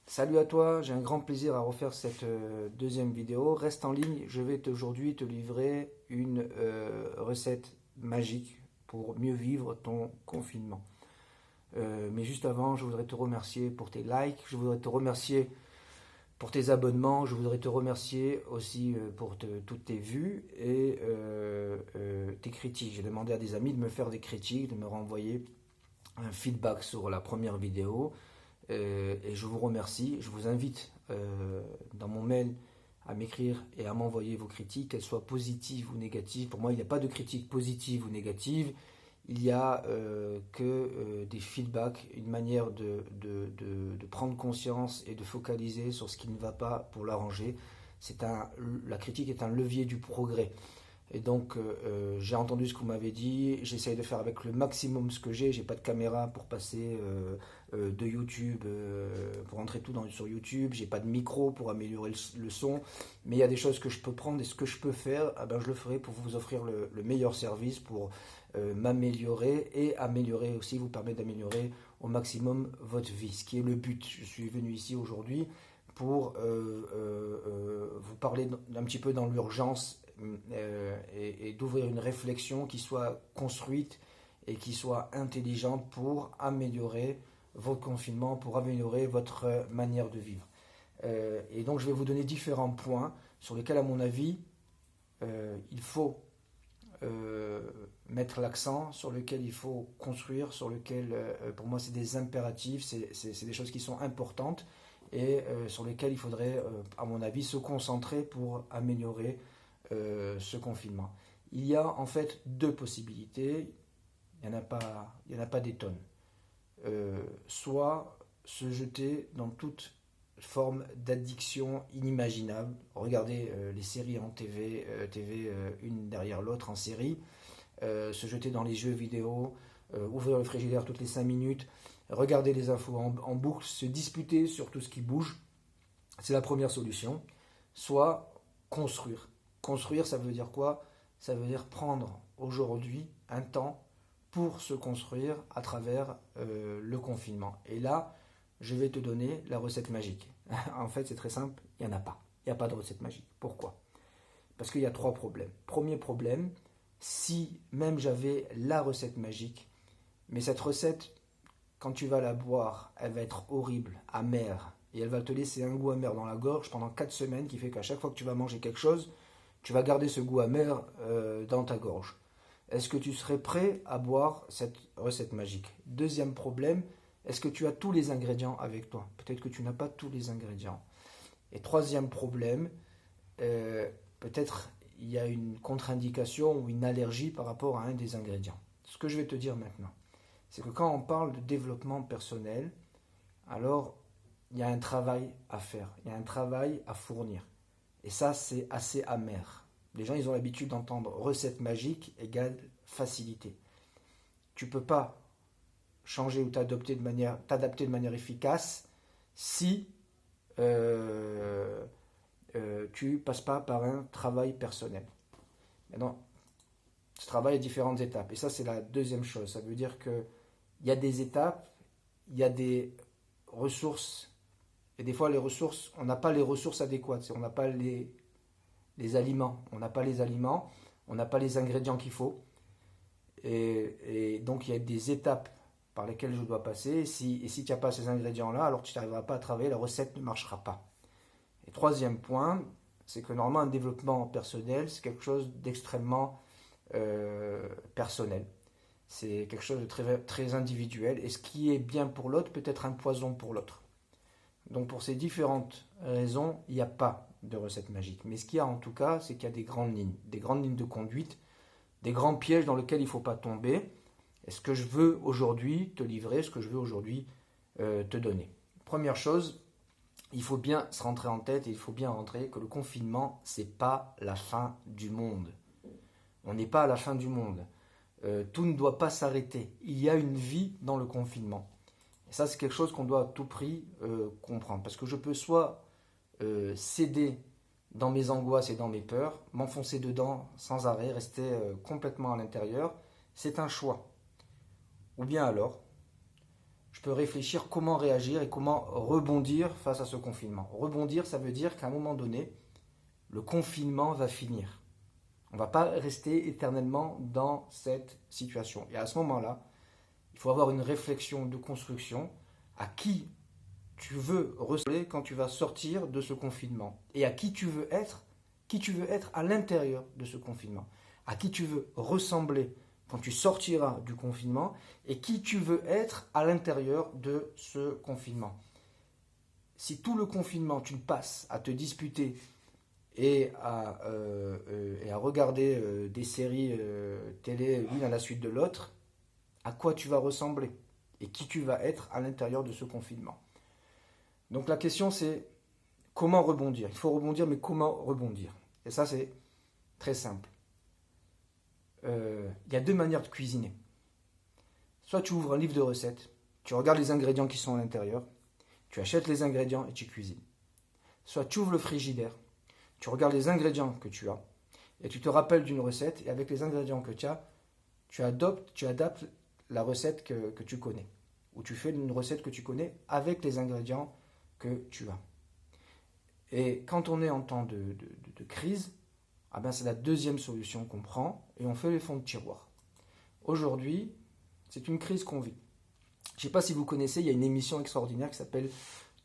Salut à toi, j'ai un grand plaisir à refaire cette deuxième vidéo. Reste en ligne, je vais aujourd'hui te livrer une recette magique pour mieux vivre ton confinement. Mais juste avant, je voudrais te remercier pour tes likes, je voudrais te remercier pour tes abonnements, je voudrais te remercier aussi pour toutes tes vues et tes critiques. J'ai demandé à des amis de me faire des critiques, de me renvoyer un feedback sur la première vidéo. Et je vous remercie. Je vous invite dans mon mail à m'écrire et à m'envoyer vos critiques, qu'elles soient positives ou négatives. Pour moi, il n'y a pas de critique positive ou négative. Il n'y a que des feedbacks, une manière de prendre conscience et de focaliser sur ce qui ne va pas pour l'arranger. La critique est un levier du progrès. Et donc, j'ai entendu ce que vous m'avez dit, j'essaye de faire avec le maximum ce que j'ai pas de caméra pour passer de YouTube, pour rentrer tout sur YouTube, j'ai pas de micro pour améliorer le son, mais il y a des choses que je peux prendre et ce que je peux faire, eh ben, je le ferai pour vous offrir le meilleur service, pour m'améliorer et améliorer aussi, vous permettre d'améliorer au maximum votre vie, ce qui est le but. Je suis venu ici aujourd'hui pour vous parler un petit peu dans l'urgence et d'ouvrir une réflexion qui soit construite et qui soit intelligente pour améliorer votre confinement, pour améliorer votre manière de vivre. Et donc je vais vous donner différents points sur lesquels, à mon avis, il faut mettre l'accent, sur lesquels il faut construire, sur lesquels, pour moi, c'est des impératifs, c'est des choses qui sont importantes et sur lesquelles il faudrait, à mon avis, se concentrer pour améliorer ce confinement. Il y a en fait deux possibilités, il n'y en a pas des tonnes. Soit se jeter dans toute forme d'addiction inimaginable, regarder les séries en TV une derrière l'autre en série, se jeter dans les jeux vidéo, ouvrir le frigidaire toutes les 5 minutes, regarder les infos en boucle, se disputer sur tout ce qui bouge, c'est la première solution. Soit construire. Construire, ça veut dire quoi? Ça veut dire prendre aujourd'hui un temps pour se construire à travers le confinement. Et là, je vais te donner la recette magique. En fait, c'est très simple, il n'y en a pas. Il n'y a pas de recette magique. Pourquoi? Parce qu'il y a trois problèmes. Premier problème, si même j'avais la recette magique, mais cette recette, quand tu vas la boire, elle va être horrible, amère, et elle va te laisser un goût amer dans la gorge pendant 4 semaines, qui fait qu'à chaque fois que tu vas manger quelque chose, tu vas garder ce goût amer dans ta gorge. Est-ce que tu serais prêt à boire cette recette magique? Deuxième problème, est-ce que tu as tous les ingrédients avec toi? Peut-être que tu n'as pas tous les ingrédients. Et troisième problème, peut-être il y a une contre-indication ou une allergie par rapport à un des ingrédients. Ce que je vais te dire maintenant, c'est que quand on parle de développement personnel, alors il y a un travail à faire, il y a un travail à fournir. Et ça, c'est assez amer. Les gens, ils ont l'habitude d'entendre recette magique égale facilité. Tu ne peux pas changer ou t'adapter de manière efficace si tu ne passes pas par un travail personnel. Maintenant, ce travail a différentes étapes. Et ça, c'est la deuxième chose. Ça veut dire qu'il y a des étapes, il y a des ressources. Et des fois, les ressources, on n'a pas les ressources adéquates. On n'a pas les aliments. On n'a pas les aliments, on n'a pas les ingrédients qu'il faut. Et donc, il y a des étapes par lesquelles je dois passer. Et si tu n'as pas ces ingrédients-là, alors tu n'arriveras pas à travailler, la recette ne marchera pas. Et troisième point, c'est que normalement, un développement personnel, c'est quelque chose d'extrêmement personnel. C'est quelque chose de très, très individuel. Et ce qui est bien pour l'autre peut être un poison pour l'autre. Donc pour ces différentes raisons, il n'y a pas de recette magique. Mais ce qu'il y a en tout cas, c'est qu'il y a des grandes lignes de conduite, des grands pièges dans lesquels il ne faut pas tomber. Et ce que je veux aujourd'hui te livrer, ce que je veux aujourd'hui te donner. Première chose, il faut bien se rentrer en tête et il faut bien rentrer que le confinement, ce n'est pas la fin du monde. On n'est pas à la fin du monde. Tout ne doit pas s'arrêter. Il y a une vie dans le confinement. Et ça, c'est quelque chose qu'on doit à tout prix comprendre. Parce que je peux soit céder dans mes angoisses et dans mes peurs, m'enfoncer dedans sans arrêt, rester complètement à l'intérieur. C'est un choix. Ou bien alors, je peux réfléchir comment réagir et comment rebondir face à ce confinement. Rebondir, ça veut dire qu'à un moment donné, le confinement va finir. On ne va pas rester éternellement dans cette situation. Et à ce moment-là, il faut avoir une réflexion de construction à qui tu veux ressembler quand tu vas sortir de ce confinement et à qui tu veux être à l'intérieur de ce confinement, à qui tu veux ressembler quand tu sortiras du confinement et qui tu veux être à l'intérieur de ce confinement. Si tout le confinement tu passes à te disputer et à regarder des séries télé l'une à la suite de l'autre, à quoi tu vas ressembler et qui tu vas être à l'intérieur de ce confinement. Donc la question c'est comment rebondir. Il faut rebondir, mais comment rebondir? Et ça c'est très simple. Il y a deux manières de cuisiner. Soit tu ouvres un livre de recettes, tu regardes les ingrédients qui sont à l'intérieur, tu achètes les ingrédients et tu cuisines. Soit tu ouvres le frigidaire, tu regardes les ingrédients que tu as et tu te rappelles d'une recette et avec les ingrédients que tu as, tu adaptes la recette que tu connais. Ou tu fais une recette que tu connais avec les ingrédients que tu as. Et quand on est en temps de crise, ah ben c'est la deuxième solution qu'on prend et on fait les fonds de tiroir. Aujourd'hui, c'est une crise qu'on vit. Je ne sais pas si vous connaissez, il y a une émission extraordinaire qui s'appelle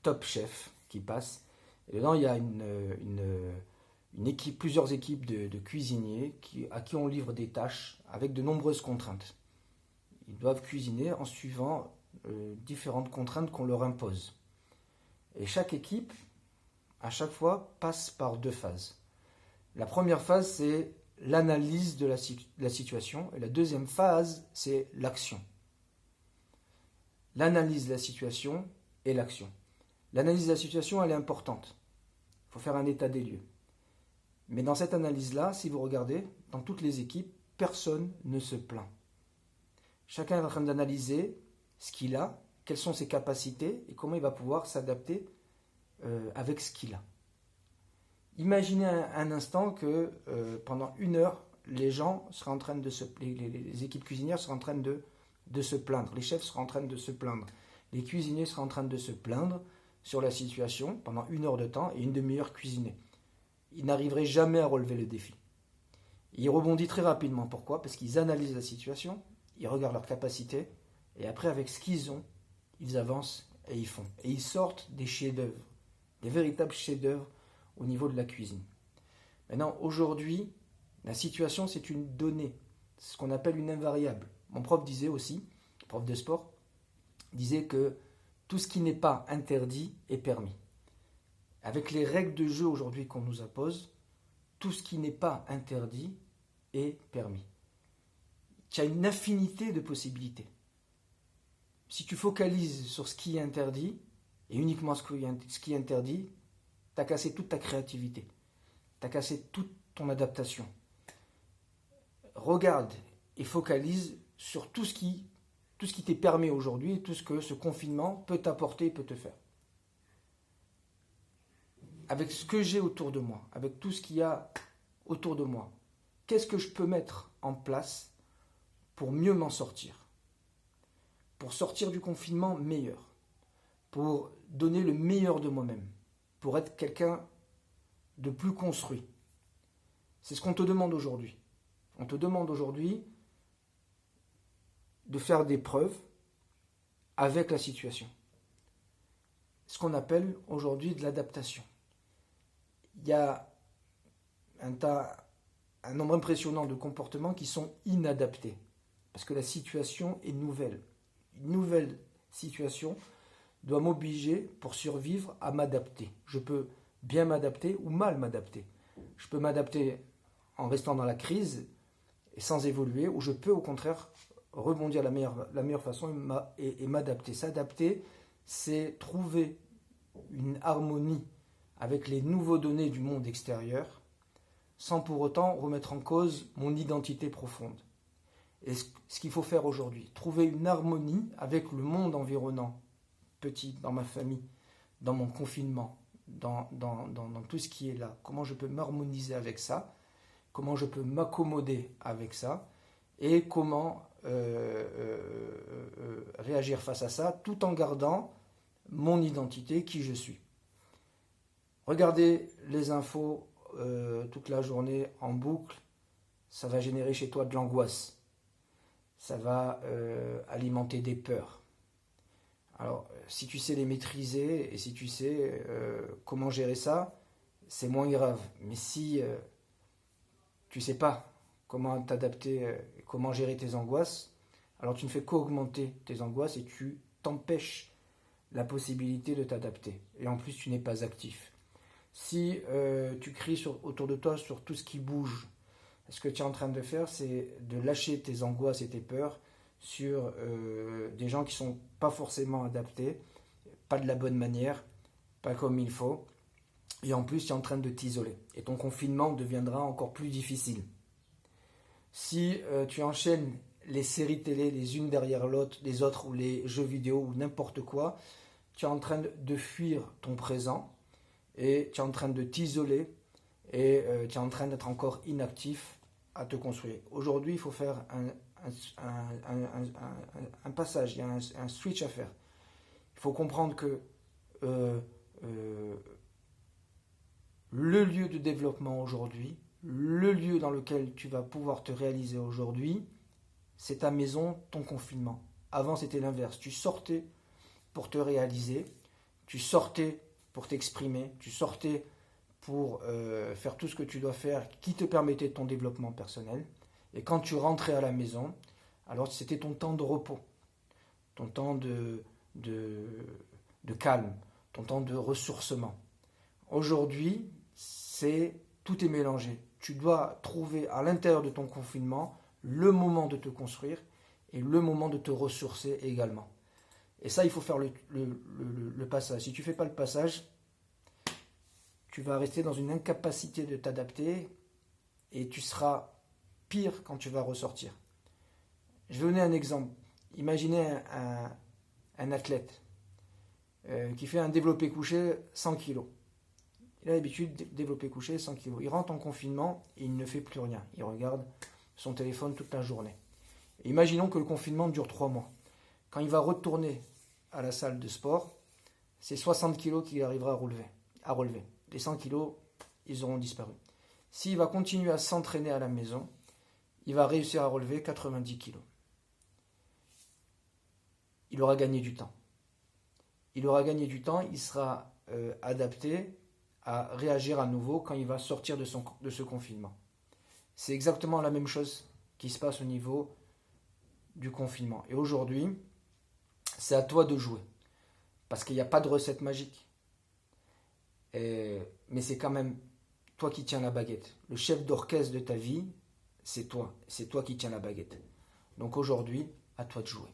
Top Chef qui passe. Et dedans, il y a une équipe, plusieurs équipes de cuisiniers à qui on livre des tâches avec de nombreuses contraintes. Ils doivent cuisiner en suivant différentes contraintes qu'on leur impose. Et chaque équipe, à chaque fois, passe par deux phases. La première phase, c'est l'analyse de la situation. Et la deuxième phase, c'est l'action. L'analyse de la situation et l'action. L'analyse de la situation, elle est importante. Il faut faire un état des lieux. Mais dans cette analyse-là, si vous regardez, dans toutes les équipes, personne ne se plaint. Chacun est en train d'analyser ce qu'il a, quelles sont ses capacités et comment il va pouvoir s'adapter avec ce qu'il a. Imaginez un instant que pendant 1 heure, les gens seraient en train de les équipes cuisinières seraient en train de se plaindre, les chefs seraient en train de se plaindre, les cuisiniers seraient en train de se plaindre sur la situation pendant 1 heure de temps et 1/2 heure cuisinée. Ils n'arriveraient jamais à relever le défi. Ils rebondissent très rapidement. Pourquoi? Parce qu'ils analysent la situation, ils regardent leurs capacités et après avec ce qu'ils ont, ils avancent et ils font. Et ils sortent des chefs-d'œuvre, des véritables chefs-d'œuvre au niveau de la cuisine. Maintenant, aujourd'hui, la situation, c'est une donnée. C'est ce qu'on appelle une invariable. Mon prof disait aussi, prof de sport, disait que tout ce qui n'est pas interdit est permis. Avec les règles de jeu aujourd'hui qu'on nous impose, tout ce qui n'est pas interdit est permis. Il y a une infinité de possibilités. Si tu focalises sur ce qui est interdit, et uniquement ce qui est interdit, tu as cassé toute ta créativité. Tu as cassé toute ton adaptation. Regarde et focalise sur tout ce qui t'est permis aujourd'hui, tout ce que ce confinement peut t'apporter et peut te faire. Avec ce que j'ai autour de moi, avec tout ce qu'il y a autour de moi, qu'est-ce que je peux mettre en place pour mieux m'en sortir? Pour sortir du confinement meilleur, pour donner le meilleur de moi-même, pour être quelqu'un de plus construit. C'est ce qu'on te demande aujourd'hui. On te demande aujourd'hui de faire des preuves avec la situation. Ce qu'on appelle aujourd'hui de l'adaptation. Il y a un nombre impressionnant de comportements qui sont inadaptés. Parce que la situation est nouvelle. Une nouvelle situation doit m'obliger, pour survivre, à m'adapter. Je peux bien m'adapter ou mal m'adapter. Je peux m'adapter en restant dans la crise et sans évoluer, ou je peux au contraire rebondir la meilleure façon et m'adapter. S'adapter, c'est trouver une harmonie avec les nouveaux données du monde extérieur, sans pour autant remettre en cause mon identité profonde. Et ce qu'il faut faire aujourd'hui, trouver une harmonie avec le monde environnant, petit, dans ma famille, dans mon confinement, dans tout ce qui est là. Comment je peux m'harmoniser avec ça, comment je peux m'accommoder avec ça, et comment réagir face à ça tout en gardant mon identité, qui je suis. Regarder les infos toute la journée en boucle, ça va générer chez toi de l'angoisse. Ça va alimenter des peurs. Alors, si tu sais les maîtriser et si tu sais comment gérer ça, c'est moins grave. Mais si tu ne sais pas comment t'adapter, comment gérer tes angoisses, alors tu ne fais qu'augmenter tes angoisses et tu t'empêches la possibilité de t'adapter. Et en plus, tu n'es pas actif. Si tu cries autour de toi sur tout ce qui bouge, ce que tu es en train de faire, c'est de lâcher tes angoisses et tes peurs sur des gens qui ne sont pas forcément adaptés, pas de la bonne manière, pas comme il faut. Et en plus, tu es en train de t'isoler. Et ton confinement deviendra encore plus difficile. Si tu enchaînes les séries télé les unes derrière l'autre, les autres, ou les jeux vidéo, ou n'importe quoi, tu es en train de fuir ton présent, et tu es en train de t'isoler, et tu es en train d'être encore inactif à te construire. Aujourd'hui, il faut faire un passage, il y a un switch à faire. Il faut comprendre que le lieu de développement aujourd'hui, le lieu dans lequel tu vas pouvoir te réaliser aujourd'hui, c'est ta maison, ton confinement. Avant, c'était l'inverse. Tu sortais pour te réaliser, tu sortais pour t'exprimer, tu sortais pour faire tout ce que tu dois faire qui te permettait ton développement personnel. Et quand tu rentrais à la maison, alors c'était ton temps de repos, ton temps de calme, ton temps de ressourcement. Aujourd'hui, tout est mélangé. Tu dois trouver à l'intérieur de ton confinement le moment de te construire et le moment de te ressourcer également. Et ça, il faut faire le passage. Si tu ne fais pas le passage, tu vas rester dans une incapacité de t'adapter et tu seras pire quand tu vas ressortir. Je vais donner un exemple. Imaginez un athlète qui fait un développé couché 100 kg. Il a l'habitude de développer couché 100 kg. Il rentre en confinement et il ne fait plus rien. Il regarde son téléphone toute la journée. Et imaginons que le confinement dure 3 mois. Quand il va retourner à la salle de sport, c'est 60 kg qu'il arrivera à relever. Les 100 kg, ils auront disparu. S'il va continuer à s'entraîner à la maison, il va réussir à relever 90 kg. Il aura gagné du temps. Il sera adapté à réagir à nouveau quand il va sortir de ce confinement. C'est exactement la même chose qui se passe au niveau du confinement. Et aujourd'hui, c'est à toi de jouer. Parce qu'il n'y a pas de recette magique. Mais c'est quand même toi qui tiens la baguette. Le chef d'orchestre de ta vie, c'est toi. C'est toi qui tiens la baguette. Donc aujourd'hui, à toi de jouer.